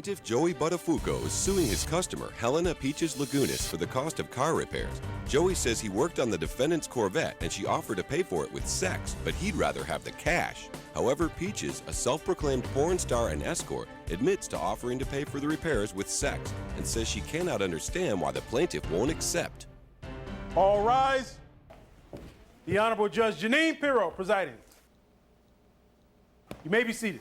Plaintiff Joey Buttafuoco is suing his customer, Helena Peaches Lagunas, for the cost of car repairs. Joey says he worked on the defendant's Corvette and she offered to pay for it with sex, but he'd rather have the cash. However, Peaches, a self-proclaimed porn star and escort, admits to offering to pay for the repairs with sex and says she cannot understand why the plaintiff won't accept. All rise. The Honorable Judge Janine Pirro presiding. You may be seated.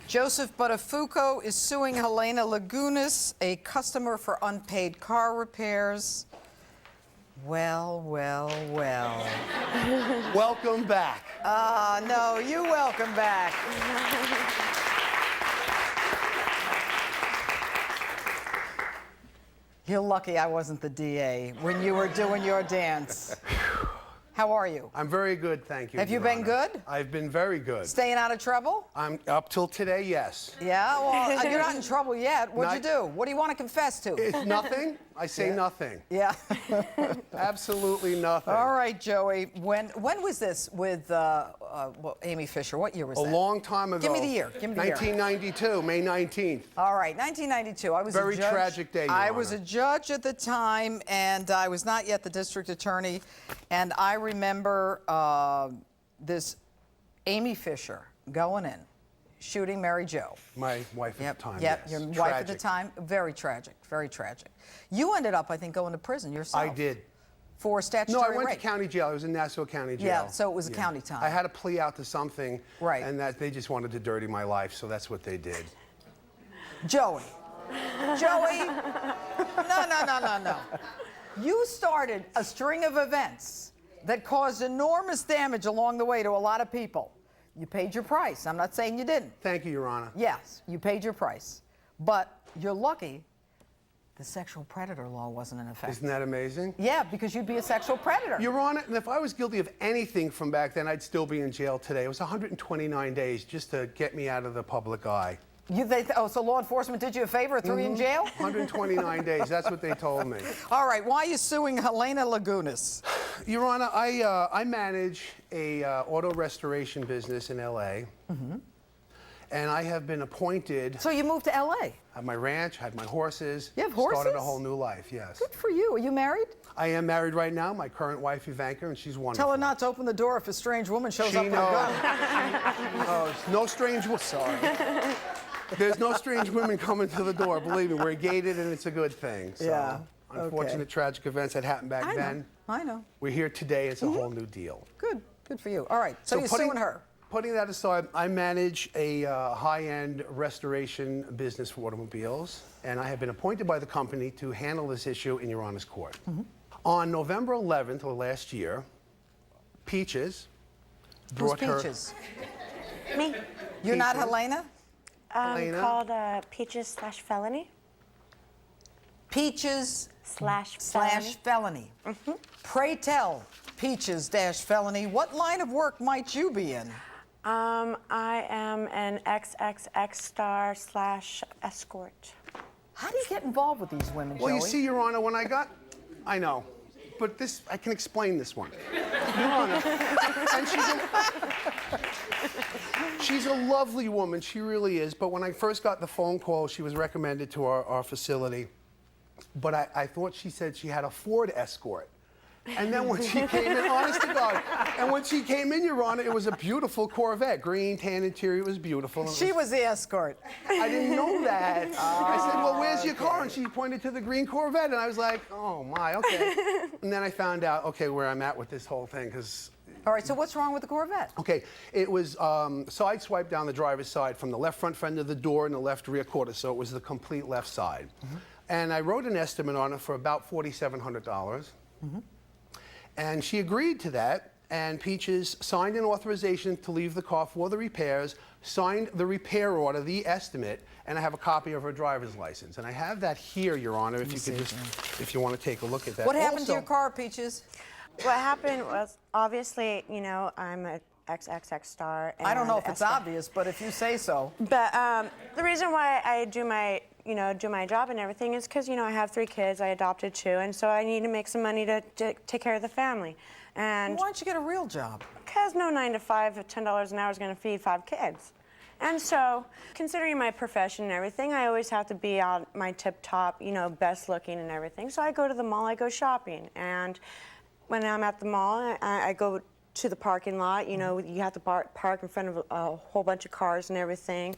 Joseph Buttafuoco is suing Helena Lagunas, a customer for unpaid car repairs. Well. Welcome back. No, you welcome back. You're lucky I wasn't the DA when you were doing your dance. How are you? I'm very good, thank you. Have you Your been Honor. good? I've been very good. Staying out of trouble? I'm up till today, yes. Yeah, well, you're not in trouble yet. What'd you do? What do you want to confess to? It's nothing. I say nothing. Yeah. Absolutely nothing. All right, Joey. When was this with Amy Fisher? What year was that? A long time ago. Give me the year. Give me the year. 1992, May 19th. All right, 1992. I was Very a judge. tragic day, Your I Honor. was a judge at the time, and I was not yet the district attorney. And I remember this Amy Fisher going in, shooting Mary Jo. My wife at the time, Yep, yes. your wife Tragic. at the time. Very tragic, very tragic. You ended up, I think, going to prison yourself. I did. For statutory No, I went rape. to county jail. I was in Nassau County Jail. Yeah, so it was a county time. I had to plea out to something, Right. and that they just wanted to dirty my life, so that's what they did. Joey. No. You started a string of events that caused enormous damage along the way to a lot of people. You paid your price. I'm not saying you didn't. Thank you, Your Honor. Yes, you paid your price. But you're lucky the sexual predator law wasn't in effect. Isn't that amazing? Yeah, because you'd be a sexual predator. Your Honor, and if I was guilty of anything from back then, I'd still be in jail today. It was 129 days just to get me out of the public eye. So law enforcement did you a favor, threw you in jail? 129 days, that's what they told me. All right, why are you suing Helena Lagunas? Your Honor, I manage a auto restoration business in L.A., and I have been appointed. So you moved to L.A.? I have my ranch, I have my horses. You have horses? Started a whole new life, yes. Good for you. Are you married? I am married right now, my current wife, Ivanka, and she's wonderful. Tell her not to open the door if a strange woman shows She up with a gun. knows. No strange woman. Sorry. There's no strange women coming to the door, believe me. We're gated and it's a good thing. So, Yeah, unfortunate, tragic events that happened back then. I know. We're here today, it's a whole new deal. Good for you. All right, so you're suing her. Putting that aside, I manage a high-end restoration business for automobiles, and I have been appointed by the company to handle this issue in Your Honor's court. On November 11th of last year, Peaches brought her... Who's Peaches? Me. You're not Helena? Helena? Called Peaches/Felony. Peaches/felony. Pray tell, Peaches-felony, what line of work might you be in? I am an XXX star/escort. How do you get involved with these women, Well, Joey? you see, Your Honor, when I got... I know, but this, I can explain this one. Your Honor, and she's a lovely woman, she really is, but when I first got the phone call, she was recommended to our facility, but I thought she said she had a Ford Escort. And then when she came in, honest to God, and when she came in, Your Honor, it was a beautiful Corvette, green, tan interior, it was beautiful. She was the escort. I didn't know that. I said, well, where's your car? And she pointed to the green Corvette, and I was like, oh my, okay. And then I found out, okay, where I'm at with this whole thing, because... All right, so what's wrong with the Corvette? Okay, it was side swipe down the driver's side from the left front fender of the door and the left rear quarter, so it was the complete left side. And I wrote an estimate on it for about $4,700. And she agreed to that, and Peaches signed an authorization to leave the car for the repairs, signed the repair order, the estimate, and I have a copy of her driver's license. And I have that here, Your Honor, if you could just, if you want to take a look at that. What happened to Also- your car, Peaches? What happened was, obviously, you know, I'm a XXX star. I don't know if and it's escort. obvious, but if you say so. But the reason why I do my job and everything is because, I have 3 kids, I adopted 2, and so I need to make some money to take care of the family. And Why don't you get a real job? because no 9 to 5 at $10 an hour is going to feed 5 kids. And so, considering my profession and everything, I always have to be on my tip-top, you know, best looking and everything. So I go to the mall, I go shopping. And when I'm at the mall, I go to the parking lot. You know, you have to park in front of a whole bunch of cars and everything.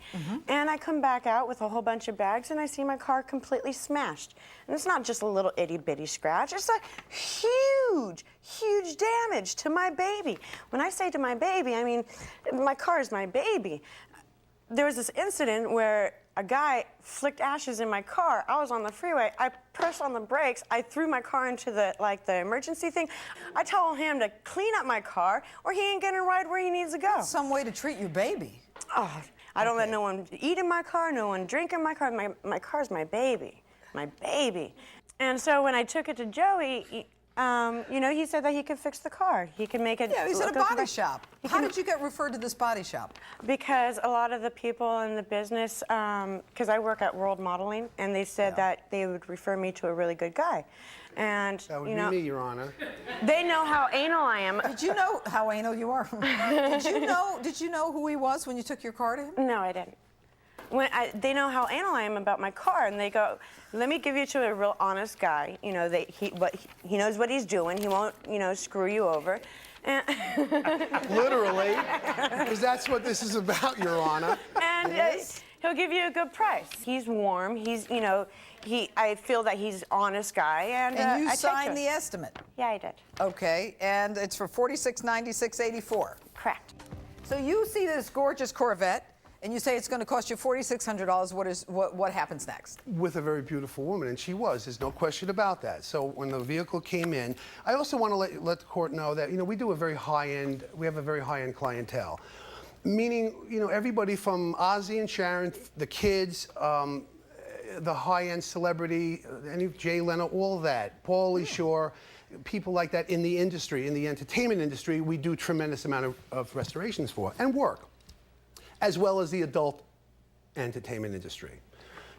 And I come back out with a whole bunch of bags, and I see my car completely smashed. And it's not just a little itty-bitty scratch. It's a huge, huge damage to my baby. When I say to my baby, I mean, my car is my baby. There was this incident where a guy flicked ashes in my car. I was on the freeway. I pressed on the brakes. I threw my car into the emergency thing. I told him to clean up my car, or he ain't gonna ride where he needs to go. Some way to treat your baby. Oh, I don't let no one eat in my car, no one drink in my car. My car's my baby, my baby. And so when I took it to Joey, you know, he said that he could fix the car. He could make it. Yeah, he's at a body shop. How did you get referred to this body shop? Because a lot of the people in the business, because I work at World Modeling, and they said that they would refer me to a really good guy. And, That would you know, be me, Your Honor. they know how anal I am. Did you know how anal you are? Did you know who he was when you took your car to him? No, I didn't. They know how anal I am about my car, and they go, let me give you to a real honest guy. You know, he knows what he's doing. He won't, you know, screw you over. And Literally, because that's what this is about, Your Honor. And he'll give you a good price. He's warm. He's, you know, I feel that he's an honest guy, and And you I take signed to the it. estimate. Yeah, I did. Okay, and it's for $4696.84. Correct. So you see this gorgeous Corvette, and you say it's going to cost you $4,600. What happens next? With a very beautiful woman, and she was. There's no question about that. So when the vehicle came in, I also want to let the court know that, you know, we have a very high-end clientele. Meaning, you know, everybody from Ozzy and Sharon, the kids, the high-end celebrity, Jay Leno, all that, Pauly Shore, people like that in the industry, in the entertainment industry, we do tremendous amount of restorations for and work, as well as the adult entertainment industry.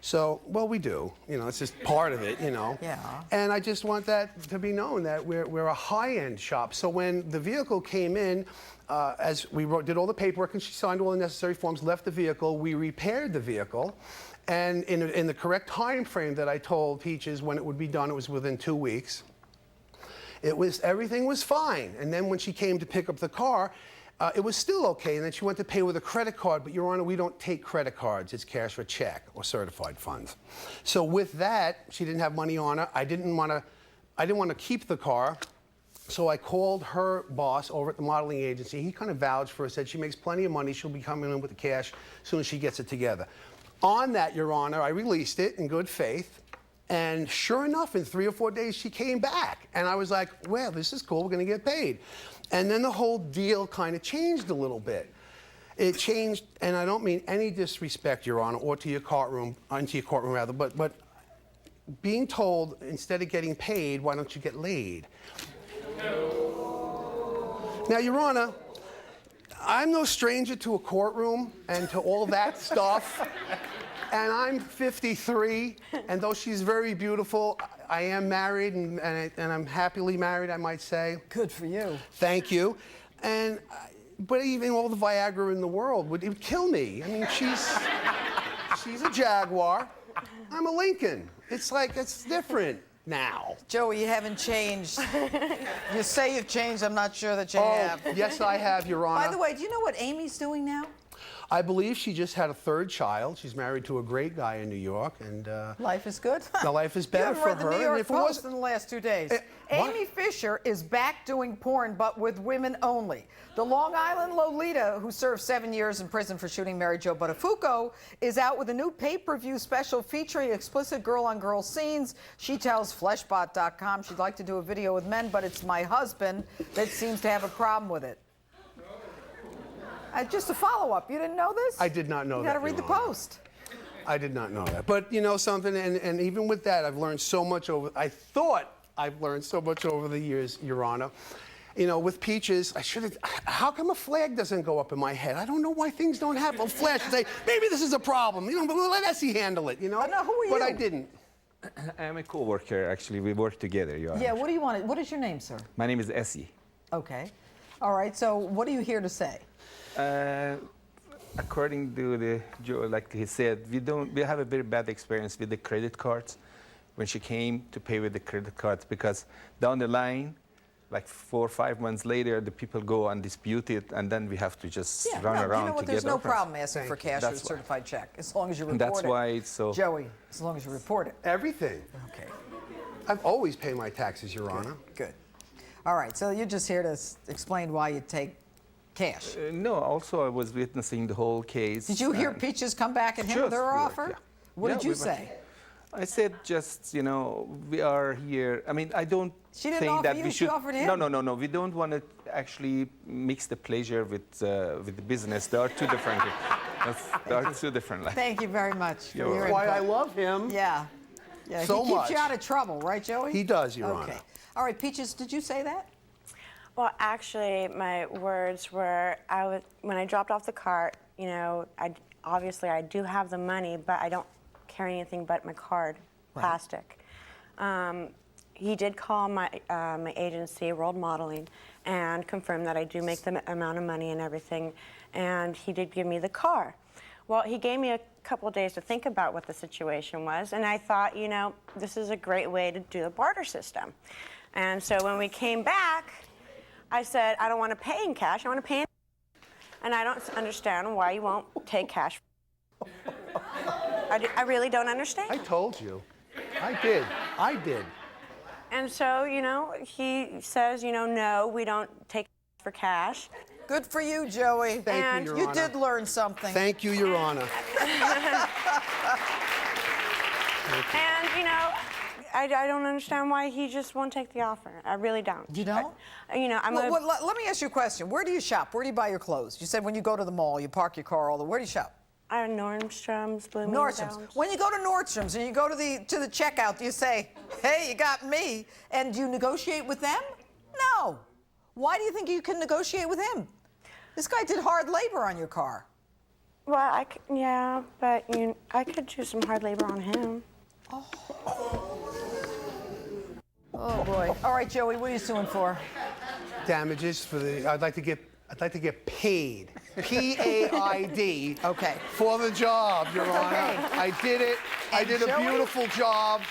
So, well, we do. You know, it's just part of it, you know. Yeah. And I just want that to be known that we're a high-end shop. So when the vehicle came in, as we did all the paperwork and she signed all the necessary forms, left the vehicle, we repaired the vehicle. And in the correct time frame that I told Peaches when it would be done, it was within 2 weeks. Everything was fine. And then when she came to pick up the car, it was still okay, and then she went to pay with a credit card, but Your Honor, we don't take credit cards. It's cash or check or certified funds. So with that, she didn't have money on her. I didn't want to keep the car, so I called her boss over at the modeling agency. He kind of vouched for her, said she makes plenty of money. She'll be coming in with the cash as soon as she gets it together. On that, Your Honor, I released it in good faith. And sure enough, in 3 or 4 days, she came back. And I was like, well, this is cool. We're going to get paid. And then the whole deal kind of changed a little bit. It changed, and I don't mean any disrespect, Your Honor, or to your courtroom, into your courtroom rather, but being told instead of getting paid, why don't you get laid? Now, Your Honor, I'm no stranger to a courtroom and to all that stuff. And I'm 53, and though she's very beautiful, I am married, and I'm happily married, I might say. Good for you. Thank you. But even all the Viagra in the world would kill me. I mean, she's a Jaguar. I'm a Lincoln. It's like, it's different now. Joey, you haven't changed. You say you've changed. I'm not sure that you have. Yes, I have, Your Honor. By the way, do you know what Amy's doing now? I believe she just had a 3rd child. She's married to a great guy in New York, and Life is good. the life is better for You haven't her. read the New York And if it Post wasn't- in the last 2 days. what? Amy Fisher is back doing porn, but with women only. The Long Island Lolita, who served 7 years in prison for shooting Mary Jo Buttafuoco, is out with a new pay-per-view special featuring explicit girl-on-girl scenes. She tells Fleshbot.com she'd like to do a video with men, but it's my husband that seems to have a problem with it. Just a follow-up. You didn't know this? I did not know you that, You got to read the Your Honor. Post. I did not know that. But you know something, and even with that, I've learned so much I thought I've learned so much over the years, Your Honor. You know, with Peaches, how come a flag doesn't go up in my head? I don't know why things don't have a flash and say, maybe this is a problem, you know, but we'll let Essie handle it, you know? No, who are But you? I didn't. I'm a co-worker, actually. We work together, Your Honor. Yeah, what do you want? What is your name, sir? My name is Essie. Okay. All right, so what are you here to say? according to the Joe, like he said, we have a very bad experience with the credit cards when she came to pay with the credit cards, because down the line, like 4 or 5 months later, the people go and dispute it, and then we have to just run around you know what? to There's get no our funds. problem asking for cash or a That's why. certified check, as long as you report And that's it. why it's so. Joey, as long as you report it. Everything. Okay, I've always paid my taxes, Your Honor. good. All right, so you're just here to explain why you take cash. No, also I was witnessing the whole case. Did you hear and- Peaches come back at him with Just, her we were- offer? yeah. What Yeah, did you we were- say? I said just, we are here. I mean, I don't She didn't think offer that you, we she should. offered him. No. We don't want to actually mix the pleasure with the business. They are two different things. They are two different lines. Thank you very much for You're your That's why I input. love him. Yeah. Yeah, So he keeps much. you out of trouble, right, Joey? He does, Your Okay. Honor. All right, Peaches, did you say that? Well, actually, my words were, when I dropped off the cart, obviously I do have the money, but I don't carry anything but my card, plastic. He did call my agency, World Modeling, and confirm that I do make the amount of money and everything, and he did give me the car. Well, he gave me a couple of days to think about what the situation was, and I thought, this is a great way to do a barter system. And so when we came back, I said, I don't want to pay in cash, I want to pay in. And I don't understand why you won't take cash. I really don't understand. I told you. I did. I did. And so, he says, no, we don't take for cash. Good for you, Joey. Thank And you, Your You Honor. did learn something. Thank you, Your Honor. And, I don't understand why he just won't take the offer. I really don't. You don't? Let me ask you a question. Where do you shop? Where do you buy your clothes? You said when you go to the mall, you park your car where do you shop? Nordstrom's, Nordstrom's. When you go to Nordstrom's and you go to the checkout, do you say, hey, you got me, and do you negotiate with them? No. Why do you think you can negotiate with him? This guy did hard labor on your car. Well, yeah, but I could do some hard labor on him. Oh boy. All right, Joey, what are you suing for? Damages for I'd like to get paid. P-A-I-D. Okay. For the job, Your Honor. Okay. I did it. I And did a Joey? beautiful job,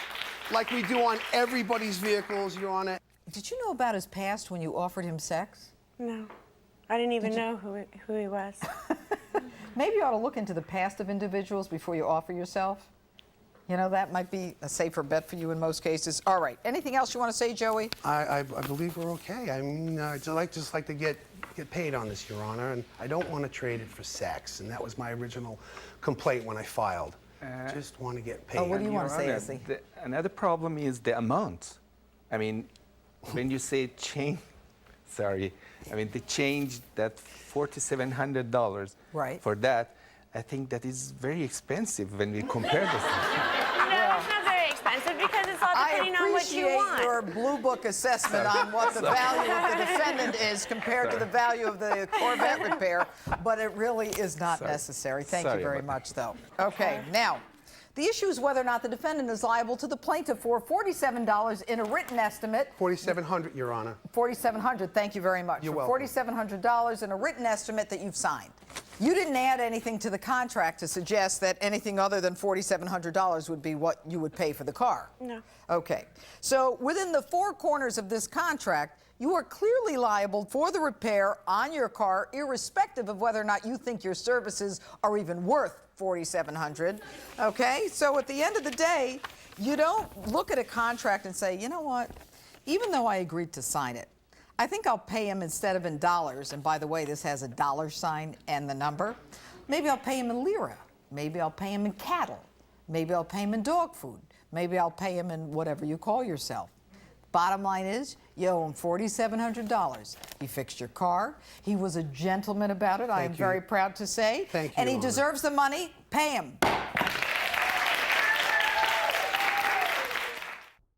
like we do on everybody's vehicles, Your Honor. Did you know about his past when you offered him sex? No, I didn't even know who he was. Maybe you ought to look into the past of individuals before you offer yourself. That might be a safer bet for you in most cases. All right. Anything else you want to say, Joey? I believe we're okay. I mean, I'd just like to get paid on this, Your Honor, and I don't want to trade it for sex, and that was my original complaint when I filed. Just want to get paid. what do you want to say, Your Essie? Honor, another problem is the amount. I mean, when you say change, they changed that $4,700 Right. for that. I think that is very expensive when we compare this. No, it's not very expensive because it's all depending on what you appreciate want. your Blue Book assessment on what the value of the defendant is compared to the value of the Corvette repair, but it really is not necessary. Thank you Sorry very about much, though. Okay, now, the issue is whether or not the defendant is liable to the plaintiff for $47 in a written estimate. $4,700, Your Honor. $4,700, thank you very much. You're for welcome. $4,700 in a written estimate that you've signed. You didn't add anything to the contract to suggest that anything other than $4,700 would be what you would pay for the car. No. Okay. So within the four corners of this contract, you are clearly liable for the repair on your car, irrespective of whether or not you think your services are even worth $4,700. Okay? So at the end of the day, you don't look at a contract and say, you know what? Even though I agreed to sign it, I think I'll pay him instead of in dollars. And by the way, this has a dollar sign and the number. Maybe I'll pay him in lira. Maybe I'll pay him in cattle. Maybe I'll pay him in dog food. Maybe I'll pay him in whatever you call yourself. Bottom line is, you owe him $4,700. He fixed your car. He was a gentleman about it, I am very proud to say. Thank you, And he Your Honor. deserves the money. Pay him.